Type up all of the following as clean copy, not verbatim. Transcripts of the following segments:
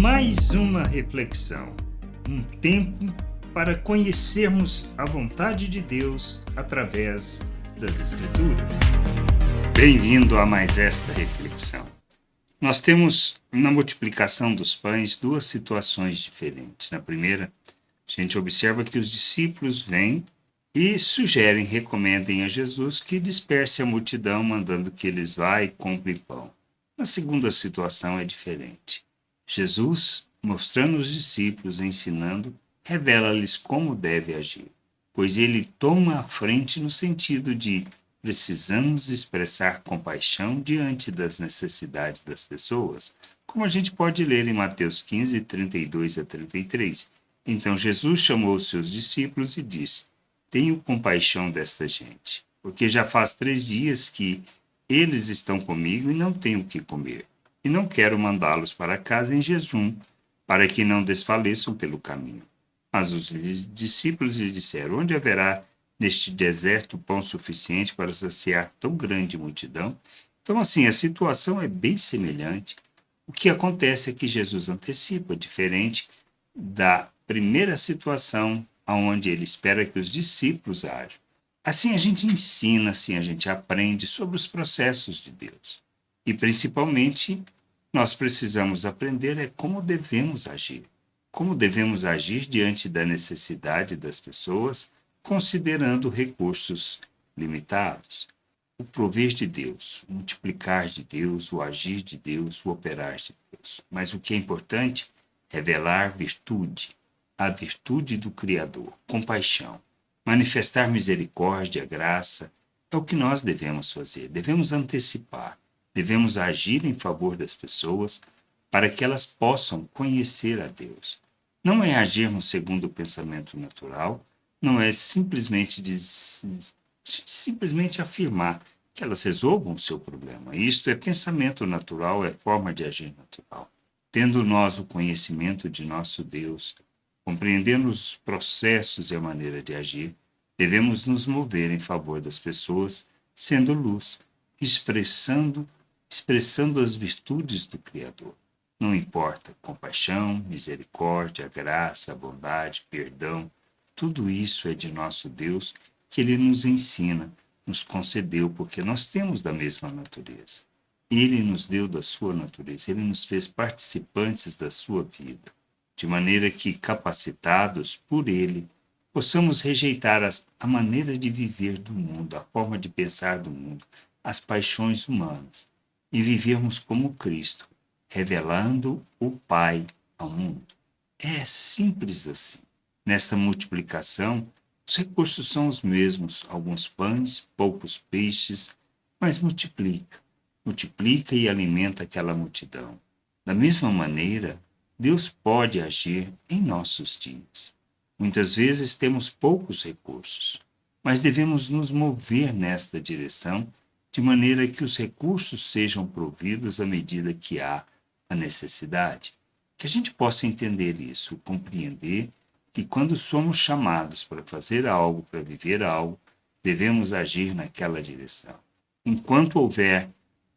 Mais uma reflexão, um tempo para conhecermos a vontade de Deus através das Escrituras. Bem-vindo a mais esta reflexão. Nós temos na multiplicação dos pães duas situações diferentes. Na primeira, a gente observa que os discípulos vêm e sugerem, recomendem a Jesus que disperse a multidão, mandando que eles vá e compre pão. Na segunda situação é diferente. Jesus, mostrando aos discípulos, ensinando, revela-lhes como deve agir, pois ele toma a frente no sentido de precisamos expressar compaixão diante das necessidades das pessoas, como a gente pode ler em Mateus 15, 32 a 33. Então Jesus chamou os seus discípulos e disse: tenho compaixão desta gente, porque já faz 3 dias que eles estão comigo e não têm o que comer. E não quero mandá-los para casa em jejum, para que não desfaleçam pelo caminho. Mas os discípulos lhe disseram: onde haverá neste deserto pão suficiente para saciar tão grande multidão? Então, assim, a situação é bem semelhante. O que acontece é que Jesus antecipa, diferente da primeira situação, onde ele espera que os discípulos ajam. Assim a gente ensina, assim a gente aprende sobre os processos de Deus. E, principalmente, nós precisamos aprender como devemos agir. Como devemos agir diante da necessidade das pessoas, considerando recursos limitados. O prover de Deus, o multiplicar de Deus, o agir de Deus, o operar de Deus. Mas o que é importante? Revelar virtude, a virtude do Criador, compaixão. Manifestar misericórdia, graça, é o que nós devemos fazer. Devemos antecipar, devemos agir em favor das pessoas para que elas possam conhecer a Deus. Não é agirmos segundo o pensamento natural, não é simplesmente afirmar que elas resolvam o seu problema. Isto é pensamento natural, é forma de agir natural. Tendo nós o conhecimento de nosso Deus, compreendendo os processos e a maneira de agir, devemos nos mover em favor das pessoas, sendo luz, expressando as virtudes do Criador. Não importa, compaixão, misericórdia, graça, bondade, perdão, tudo isso é de nosso Deus que Ele nos ensina, nos concedeu, porque nós temos da mesma natureza. Ele nos deu da sua natureza, Ele nos fez participantes da sua vida, de maneira que, capacitados por Ele, possamos rejeitar a maneira de viver do mundo, a forma de pensar do mundo, as paixões humanas, e vivermos como Cristo, revelando o Pai ao mundo. É simples assim. Nesta multiplicação, os recursos são os mesmos, alguns pães, poucos peixes, mas multiplica e alimenta aquela multidão. Da mesma maneira, Deus pode agir em nossos dias. Muitas vezes temos poucos recursos, mas devemos nos mover nesta direção, de maneira que os recursos sejam providos à medida que há a necessidade. Que a gente possa entender isso, compreender que quando somos chamados para fazer algo, para viver algo, devemos agir naquela direção. Enquanto houver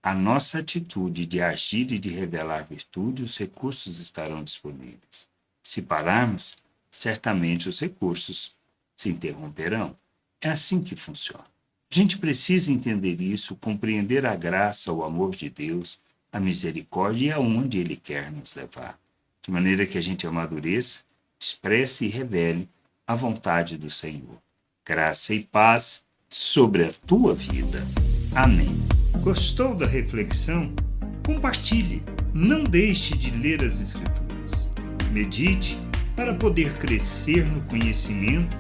a nossa atitude de agir e de revelar virtude, os recursos estarão disponíveis. Se pararmos, certamente os recursos se interromperão. É assim que funciona. A gente precisa entender isso, compreender a graça, o amor de Deus, a misericórdia e aonde Ele quer nos levar, de maneira que a gente amadureça, expresse e revele a vontade do Senhor. Graça e paz sobre a tua vida. Amém. Gostou da reflexão? Compartilhe. Não deixe de ler as Escrituras. Medite para poder crescer no conhecimento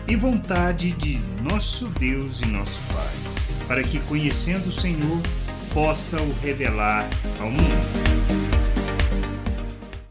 e vontade de nosso Deus e nosso Pai, para que, conhecendo o Senhor, possa o revelar ao mundo.